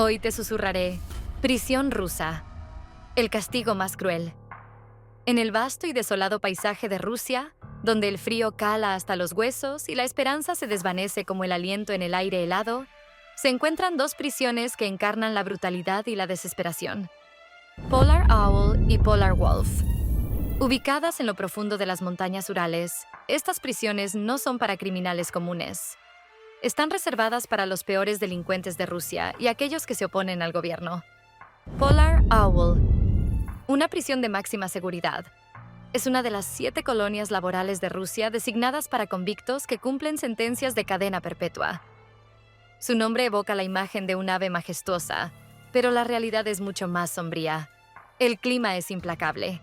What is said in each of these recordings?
Hoy te susurraré, prisión rusa, el castigo más cruel. En el vasto y desolado paisaje de Rusia, donde el frío cala hasta los huesos y la esperanza se desvanece como el aliento en el aire helado, se encuentran dos prisiones que encarnan la brutalidad y la desesperación. Polar Owl y Polar Wolf. Ubicadas en lo profundo de las montañas Urales, estas prisiones no son para criminales comunes. Están reservadas para los peores delincuentes de Rusia y aquellos que se oponen al gobierno. Polar Owl, una prisión de máxima seguridad. Es una de las 7 colonias laborales de Rusia designadas para convictos que cumplen sentencias de cadena perpetua. Su nombre evoca la imagen de un ave majestuosa, pero la realidad es mucho más sombría. El clima es implacable.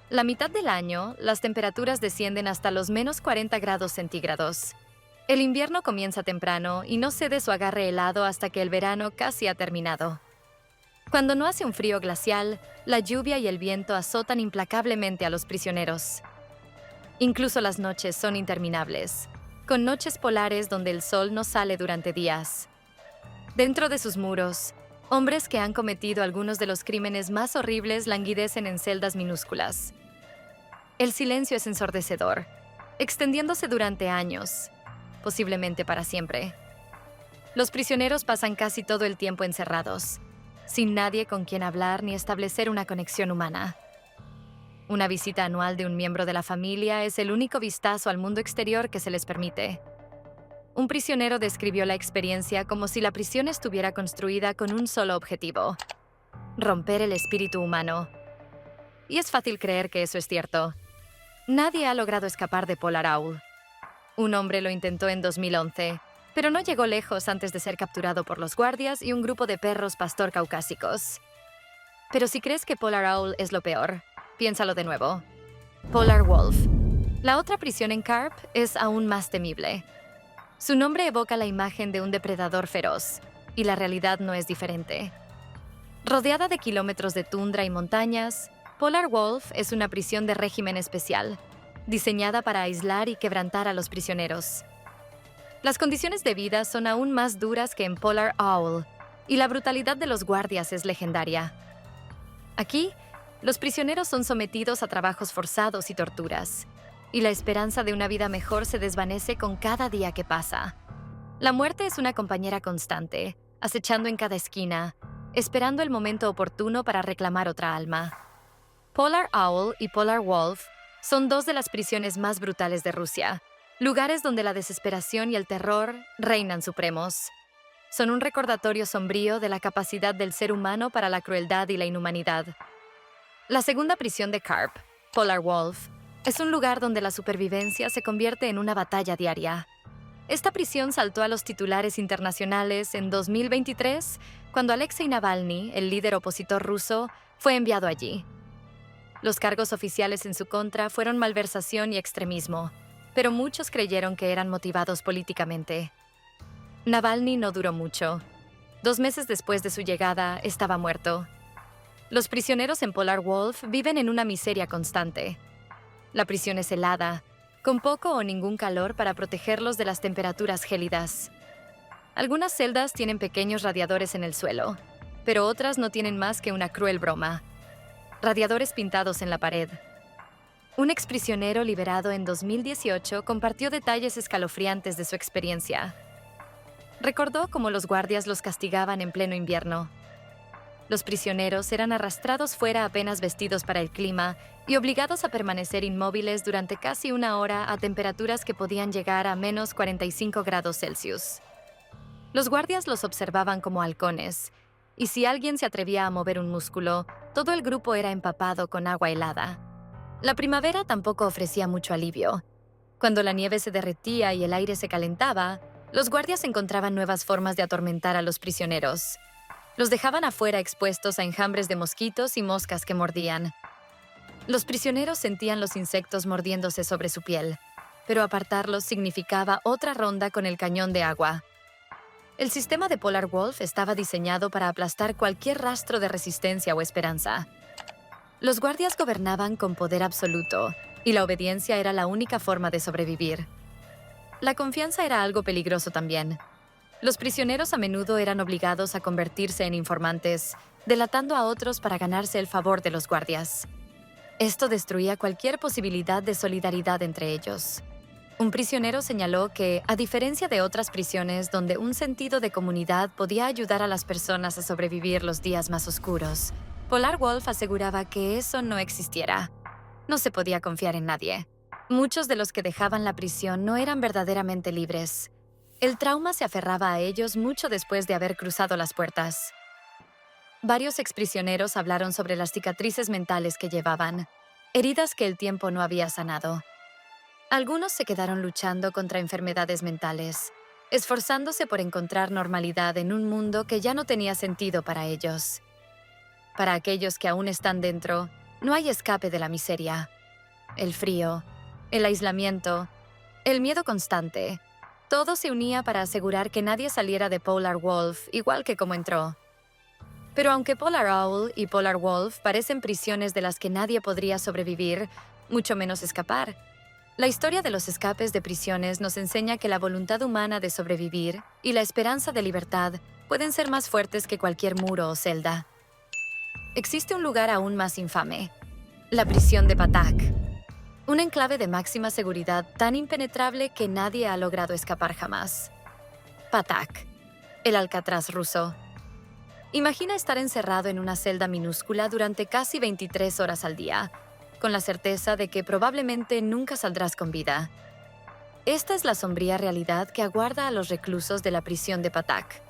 La mitad del año, las temperaturas descienden hasta los menos 40 grados centígrados. El invierno comienza temprano y no cede su agarre helado hasta que el verano casi ha terminado. Cuando no hace un frío glacial, la lluvia y el viento azotan implacablemente a los prisioneros. Incluso las noches son interminables, con noches polares donde el sol no sale durante días. Dentro de sus muros, hombres que han cometido algunos de los crímenes más horribles languidecen en celdas minúsculas. El silencio es ensordecedor, extendiéndose durante años, posiblemente para siempre. Los prisioneros pasan casi todo el tiempo encerrados, sin nadie con quien hablar ni establecer una conexión humana. Una visita anual de un miembro de la familia es el único vistazo al mundo exterior que se les permite. Un prisionero describió la experiencia como si la prisión estuviera construida con un solo objetivo: romper el espíritu humano. Y es fácil creer que eso es cierto. Nadie ha logrado escapar de Polar Owl. Un hombre lo intentó en 2011, pero no llegó lejos antes de ser capturado por los guardias y un grupo de perros pastor caucásicos. Pero si crees que Polar Owl es lo peor, piénsalo de nuevo. Polar Wolf. La otra prisión en Karp es aún más temible. Su nombre evoca la imagen de un depredador feroz, y la realidad no es diferente. Rodeada de kilómetros de tundra y montañas, Polar Wolf es una prisión de régimen especial, diseñada para aislar y quebrantar a los prisioneros. Las condiciones de vida son aún más duras que en Polar Owl, y la brutalidad de los guardias es legendaria. Aquí, los prisioneros son sometidos a trabajos forzados y torturas, y la esperanza de una vida mejor se desvanece con cada día que pasa. La muerte es una compañera constante, acechando en cada esquina, esperando el momento oportuno para reclamar otra alma. Polar Owl y Polar Wolf son dos de las prisiones más brutales de Rusia, lugares donde la desesperación y el terror reinan supremos. Son un recordatorio sombrío de la capacidad del ser humano para la crueldad y la inhumanidad. La segunda prisión de Karp, Polar Wolf, es un lugar donde la supervivencia se convierte en una batalla diaria. Esta prisión saltó a los titulares internacionales en 2023, cuando Alexei Navalny, el líder opositor ruso, fue enviado allí. Los cargos oficiales en su contra fueron malversación y extremismo, pero muchos creyeron que eran motivados políticamente. Navalny no duró mucho. 2 meses después de su llegada, estaba muerto. Los prisioneros en Polar Wolf viven en una miseria constante. La prisión es helada, con poco o ningún calor para protegerlos de las temperaturas gélidas. Algunas celdas tienen pequeños radiadores en el suelo, pero otras no tienen más que una cruel broma: radiadores pintados en la pared. Un exprisionero liberado en 2018 compartió detalles escalofriantes de su experiencia. Recordó cómo los guardias los castigaban en pleno invierno. Los prisioneros eran arrastrados fuera apenas vestidos para el clima y obligados a permanecer inmóviles durante casi 1 hora a temperaturas que podían llegar a menos 45 grados Celsius. Los guardias los observaban como halcones, y si alguien se atrevía a mover un músculo, todo el grupo era empapado con agua helada. La primavera tampoco ofrecía mucho alivio. Cuando la nieve se derretía y el aire se calentaba, los guardias encontraban nuevas formas de atormentar a los prisioneros. Los dejaban afuera expuestos a enjambres de mosquitos y moscas que mordían. Los prisioneros sentían los insectos mordiéndose sobre su piel, pero apartarlos significaba otra ronda con el cañón de agua. El sistema de Polar Wolf estaba diseñado para aplastar cualquier rastro de resistencia o esperanza. Los guardias gobernaban con poder absoluto, y la obediencia era la única forma de sobrevivir. La confianza era algo peligroso también. Los prisioneros a menudo eran obligados a convertirse en informantes, delatando a otros para ganarse el favor de los guardias. Esto destruía cualquier posibilidad de solidaridad entre ellos. Un prisionero señaló que, a diferencia de otras prisiones donde un sentido de comunidad podía ayudar a las personas a sobrevivir los días más oscuros, Polar Wolf aseguraba que eso no existiera. No se podía confiar en nadie. Muchos de los que dejaban la prisión no eran verdaderamente libres. El trauma se aferraba a ellos mucho después de haber cruzado las puertas. Varios exprisioneros hablaron sobre las cicatrices mentales que llevaban, heridas que el tiempo no había sanado. Algunos se quedaron luchando contra enfermedades mentales, esforzándose por encontrar normalidad en un mundo que ya no tenía sentido para ellos. Para aquellos que aún están dentro, no hay escape de la miseria. El frío, el aislamiento, el miedo constante, todo se unía para asegurar que nadie saliera de Polar Wolf igual que como entró. Pero aunque Polar Owl y Polar Wolf parecen prisiones de las que nadie podría sobrevivir, mucho menos escapar, la historia de los escapes de prisiones nos enseña que la voluntad humana de sobrevivir y la esperanza de libertad pueden ser más fuertes que cualquier muro o celda. Existe un lugar aún más infame, la prisión de Patak, un enclave de máxima seguridad tan impenetrable que nadie ha logrado escapar jamás. Patak, el Alcatraz ruso. Imagina estar encerrado en una celda minúscula durante casi 23 horas al día, con la certeza de que probablemente nunca saldrás con vida. Esta es la sombría realidad que aguarda a los reclusos de la prisión de Patak.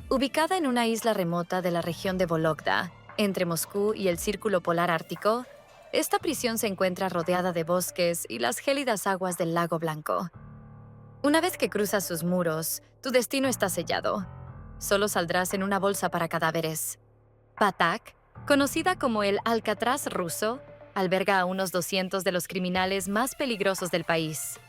Ubicada en una isla remota de la región de Vologda, entre Moscú y el Círculo Polar Ártico, esta prisión se encuentra rodeada de bosques y las gélidas aguas del Lago Blanco. Una vez que cruzas sus muros, tu destino está sellado. Solo saldrás en una bolsa para cadáveres. Patak, conocida como el Alcatraz ruso, alberga a unos 200 de los criminales más peligrosos del país.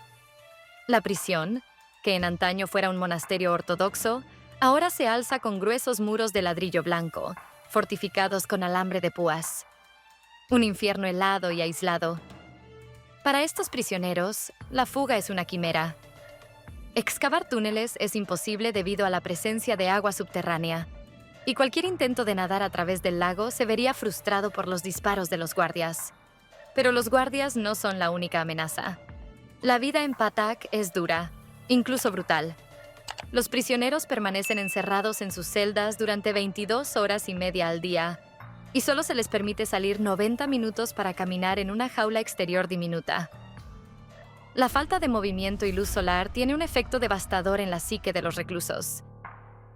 La prisión, que en antaño fuera un monasterio ortodoxo, ahora se alza con gruesos muros de ladrillo blanco, fortificados con alambre de púas. Un infierno helado y aislado. Para estos prisioneros, la fuga es una quimera. Excavar túneles es imposible debido a la presencia de agua subterránea, y cualquier intento de nadar a través del lago se vería frustrado por los disparos de los guardias. Pero los guardias no son la única amenaza. La vida en Patak es dura, incluso brutal. Los prisioneros permanecen encerrados en sus celdas durante 22 horas y media al día, y solo se les permite salir 90 minutos para caminar en una jaula exterior diminuta. La falta de movimiento y luz solar tiene un efecto devastador en la psique de los reclusos.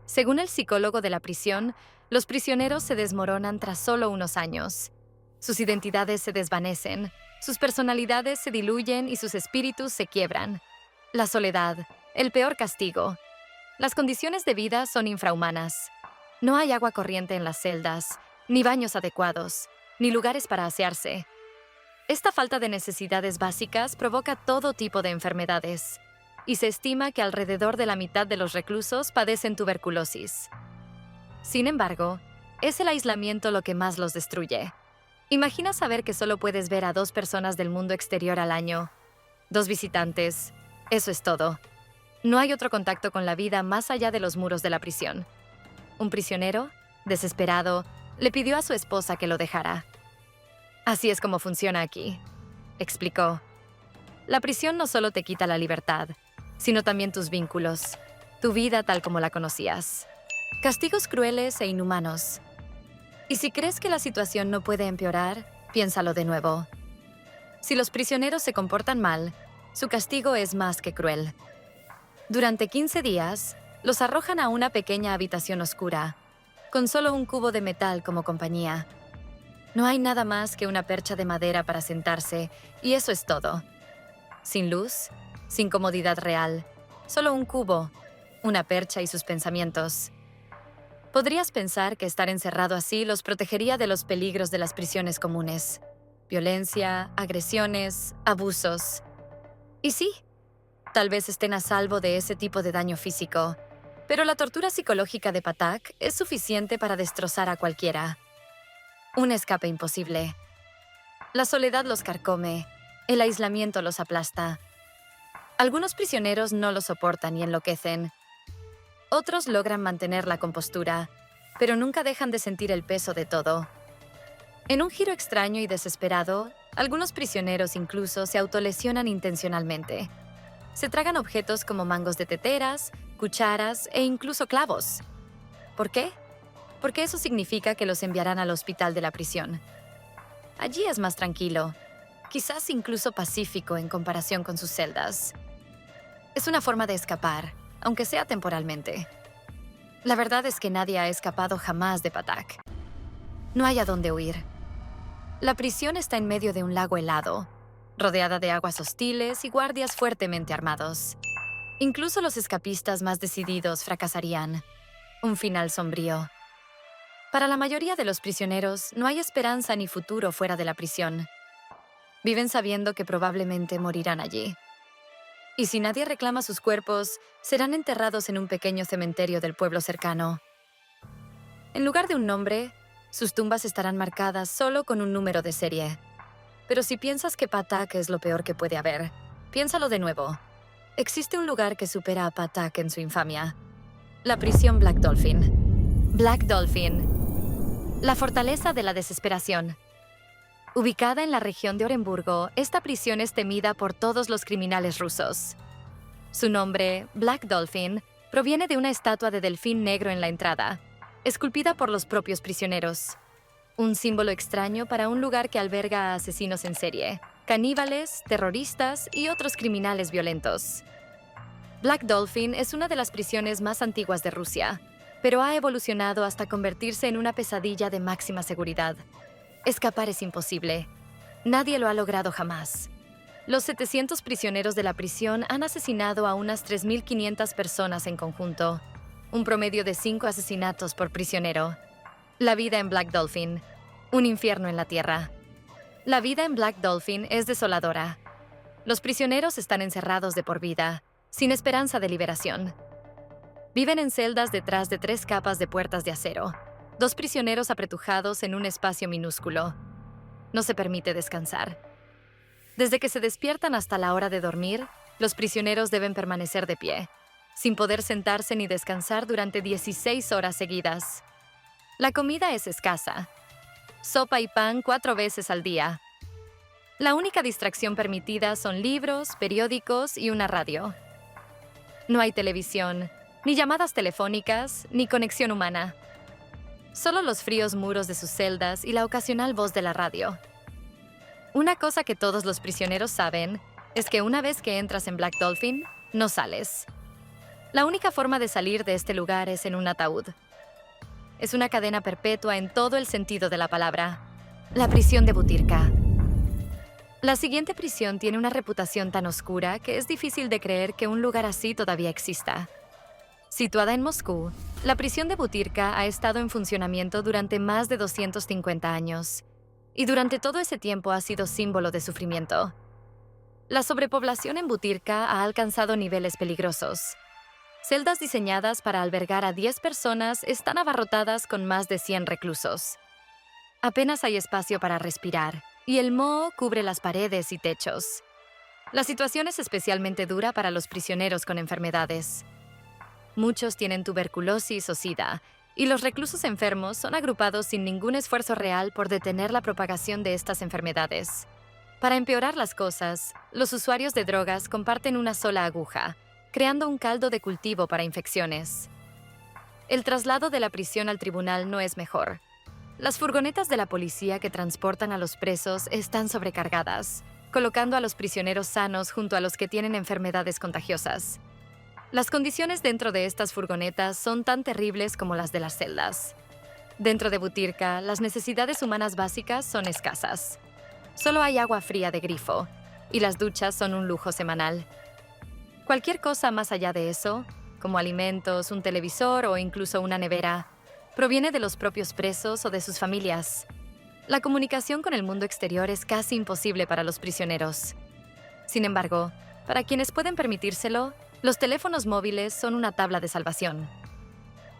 Según el psicólogo de la prisión, los prisioneros se desmoronan tras solo unos años. Sus identidades se desvanecen, sus personalidades se diluyen y sus espíritus se quiebran. La soledad, el peor castigo. Las condiciones de vida son infrahumanas. No hay agua corriente en las celdas, ni baños adecuados, ni lugares para asearse. Esta falta de necesidades básicas provoca todo tipo de enfermedades, y se estima que alrededor de la mitad de los reclusos padecen tuberculosis. Sin embargo, es el aislamiento lo que más los destruye. Imagina saber que solo puedes ver a 2 personas del mundo exterior al año. 2 visitantes. Eso es todo. No hay otro contacto con la vida más allá de los muros de la prisión. Un prisionero, desesperado, le pidió a su esposa que lo dejara. Así es como funciona aquí, explicó. La prisión no solo te quita la libertad, sino también tus vínculos, tu vida tal como la conocías. Castigos crueles e inhumanos. Y si crees que la situación no puede empeorar, piénsalo de nuevo. Si los prisioneros se comportan mal, su castigo es más que cruel. Durante 15 días, los arrojan a una pequeña habitación oscura, con solo un cubo de metal como compañía. No hay nada más que una percha de madera para sentarse, y eso es todo. Sin luz, sin comodidad real, solo un cubo, una percha y sus pensamientos. Podrías pensar que estar encerrado así los protegería de los peligros de las prisiones comunes. Violencia, agresiones, abusos. Y sí, tal vez estén a salvo de ese tipo de daño físico, pero la tortura psicológica de Patak es suficiente para destrozar a cualquiera. Un escape imposible. La soledad los carcome, el aislamiento los aplasta. Algunos prisioneros no lo soportan y enloquecen. Otros logran mantener la compostura, pero nunca dejan de sentir el peso de todo. En un giro extraño y desesperado, algunos prisioneros incluso se autolesionan intencionalmente. Se tragan objetos como mangos de teteras, cucharas e incluso clavos. ¿Por qué? Porque eso significa que los enviarán al hospital de la prisión. Allí es más tranquilo, quizás incluso pacífico en comparación con sus celdas. Es una forma de escapar, aunque sea temporalmente. La verdad es que nadie ha escapado jamás de Patak. No hay a dónde huir. La prisión está en medio de un lago helado, rodeada de aguas hostiles y guardias fuertemente armados. Incluso los escapistas más decididos fracasarían. Un final sombrío. Para la mayoría de los prisioneros, no hay esperanza ni futuro fuera de la prisión. Viven sabiendo que probablemente morirán allí. Y si nadie reclama sus cuerpos, serán enterrados en un pequeño cementerio del pueblo cercano. En lugar de un nombre, sus tumbas estarán marcadas solo con un número de serie. Pero si piensas que Patak es lo peor que puede haber, piénsalo de nuevo. Existe un lugar que supera a Patak en su infamia. La prisión Black Dolphin. Black Dolphin. La fortaleza de la desesperación. Ubicada en la región de Oremburgo, esta prisión es temida por todos los criminales rusos. Su nombre, Black Dolphin, proviene de una estatua de delfín negro en la entrada, esculpida por los propios prisioneros. Un símbolo extraño para un lugar que alberga a asesinos en serie, caníbales, terroristas y otros criminales violentos. Black Dolphin es una de las prisiones más antiguas de Rusia, pero ha evolucionado hasta convertirse en una pesadilla de máxima seguridad. Escapar es imposible. Nadie lo ha logrado jamás. Los 700 prisioneros de la prisión han asesinado a unas 3.500 personas en conjunto, un promedio de 5 asesinatos por prisionero. La vida en Black Dolphin, un infierno en la tierra. La vida en Black Dolphin es desoladora. Los prisioneros están encerrados de por vida, sin esperanza de liberación. Viven en celdas detrás de 3 capas de puertas de acero. 2 prisioneros apretujados en un espacio minúsculo. No se permite descansar. Desde que se despiertan hasta la hora de dormir, los prisioneros deben permanecer de pie, sin poder sentarse ni descansar durante 16 horas seguidas. La comida es escasa. Sopa y pan 4 veces al día. La única distracción permitida son libros, periódicos y una radio. No hay televisión, ni llamadas telefónicas, ni conexión humana. Solo los fríos muros de sus celdas y la ocasional voz de la radio. Una cosa que todos los prisioneros saben es que una vez que entras en Black Dolphin, no sales. La única forma de salir de este lugar es en un ataúd. Es una cadena perpetua en todo el sentido de la palabra. La prisión de Butyrka. La siguiente prisión tiene una reputación tan oscura que es difícil de creer que un lugar así todavía exista. Situada en Moscú, la prisión de Butyrka ha estado en funcionamiento durante más de 250 años, y durante todo ese tiempo ha sido símbolo de sufrimiento. La sobrepoblación en Butyrka ha alcanzado niveles peligrosos. Celdas diseñadas para albergar a 10 personas están abarrotadas con más de 100 reclusos. Apenas hay espacio para respirar, y el moho cubre las paredes y techos. La situación es especialmente dura para los prisioneros con enfermedades. Muchos tienen tuberculosis o sida, y los reclusos enfermos son agrupados sin ningún esfuerzo real por detener la propagación de estas enfermedades. Para empeorar las cosas, los usuarios de drogas comparten una sola aguja, creando un caldo de cultivo para infecciones. El traslado de la prisión al tribunal no es mejor. Las furgonetas de la policía que transportan a los presos están sobrecargadas, colocando a los prisioneros sanos junto a los que tienen enfermedades contagiosas. Las condiciones dentro de estas furgonetas son tan terribles como las de las celdas. Dentro de Butyrka, las necesidades humanas básicas son escasas. Solo hay agua fría de grifo, y las duchas son un lujo semanal. Cualquier cosa más allá de eso, como alimentos, un televisor o incluso una nevera, proviene de los propios presos o de sus familias. La comunicación con el mundo exterior es casi imposible para los prisioneros. Sin embargo, para quienes pueden permitírselo, los teléfonos móviles son una tabla de salvación.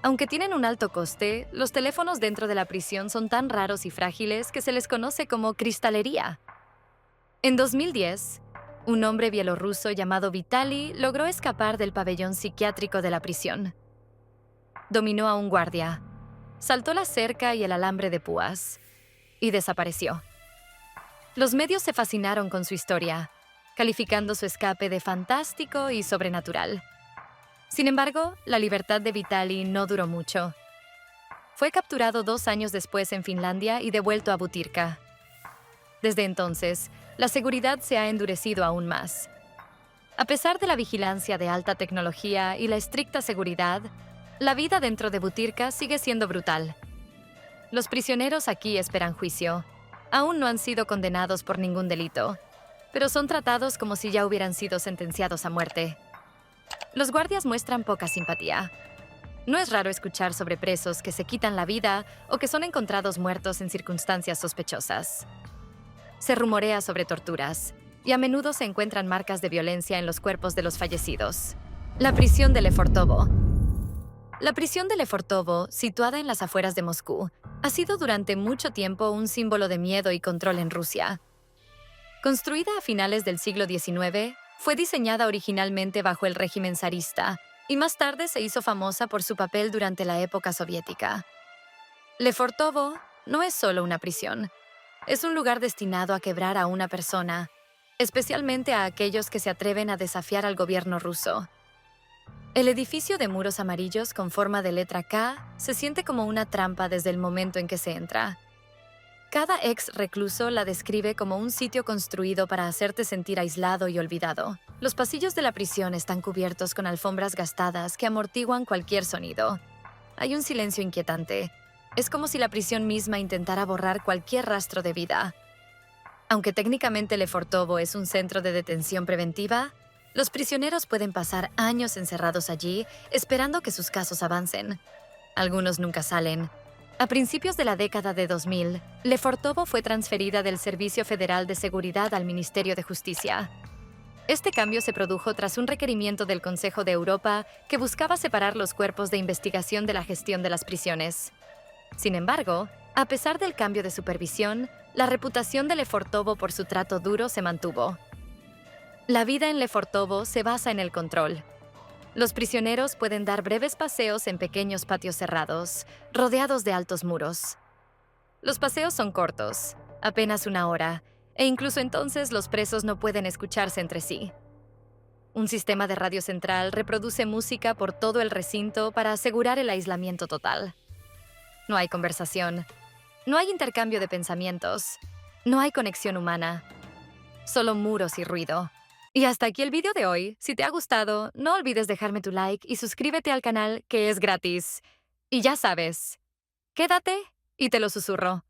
Aunque tienen un alto coste, los teléfonos dentro de la prisión son tan raros y frágiles que se les conoce como cristalería. En 2010, un hombre bielorruso llamado Vitaly logró escapar del pabellón psiquiátrico de la prisión. dominó a un guardia, saltó la cerca y el alambre de púas y desapareció. Los medios se fascinaron con su historia, calificando su escape de fantástico y sobrenatural. Sin embargo, la libertad de Vitali no duró mucho. Fue capturado 2 años después en Finlandia y devuelto a Butyrka. Desde entonces, la seguridad se ha endurecido aún más. A pesar de la vigilancia de alta tecnología y la estricta seguridad, la vida dentro de Butyrka sigue siendo brutal. Los prisioneros aquí esperan juicio. Aún no han sido condenados por ningún delito, pero son tratados como si ya hubieran sido sentenciados a muerte. Los guardias muestran poca simpatía. No es raro escuchar sobre presos que se quitan la vida o que son encontrados muertos en circunstancias sospechosas. Se rumorea sobre torturas, y a menudo se encuentran marcas de violencia en los cuerpos de los fallecidos. La prisión de Lefortovo. La prisión de Lefortovo, situada en las afueras de Moscú, ha sido durante mucho tiempo un símbolo de miedo y control en Rusia. Construida a finales del siglo XIX, fue diseñada originalmente bajo el régimen zarista y más tarde se hizo famosa por su papel durante la época soviética. Lefortovo no es solo una prisión, es un lugar destinado a quebrar a una persona, especialmente a aquellos que se atreven a desafiar al gobierno ruso. El edificio de muros amarillos con forma de letra K se siente como una trampa desde el momento en que se entra. Cada ex recluso la describe como un sitio construido para hacerte sentir aislado y olvidado. Los pasillos de la prisión están cubiertos con alfombras gastadas que amortiguan cualquier sonido. Hay un silencio inquietante. Es como si la prisión misma intentara borrar cualquier rastro de vida. Aunque técnicamente Lefortovo es un centro de detención preventiva, los prisioneros pueden pasar años encerrados allí esperando que sus casos avancen. Algunos nunca salen. A principios de la década de 2000, Lefortovo fue transferida del Servicio Federal de Seguridad al Ministerio de Justicia. Este cambio se produjo tras un requerimiento del Consejo de Europa que buscaba separar los cuerpos de investigación de la gestión de las prisiones. Sin embargo, a pesar del cambio de supervisión, la reputación de Lefortovo por su trato duro se mantuvo. La vida en Lefortovo se basa en el control. Los prisioneros pueden dar breves paseos en pequeños patios cerrados, rodeados de altos muros. Los paseos son cortos, apenas 1 hora, e incluso entonces los presos no pueden escucharse entre sí. Un sistema de radio central reproduce música por todo el recinto para asegurar el aislamiento total. No hay conversación, no hay intercambio de pensamientos, no hay conexión humana, solo muros y ruido. Y hasta aquí el video de hoy. Si te ha gustado, no olvides dejarme tu like y suscríbete al canal, que es gratis. Y ya sabes, quédate y te lo susurro.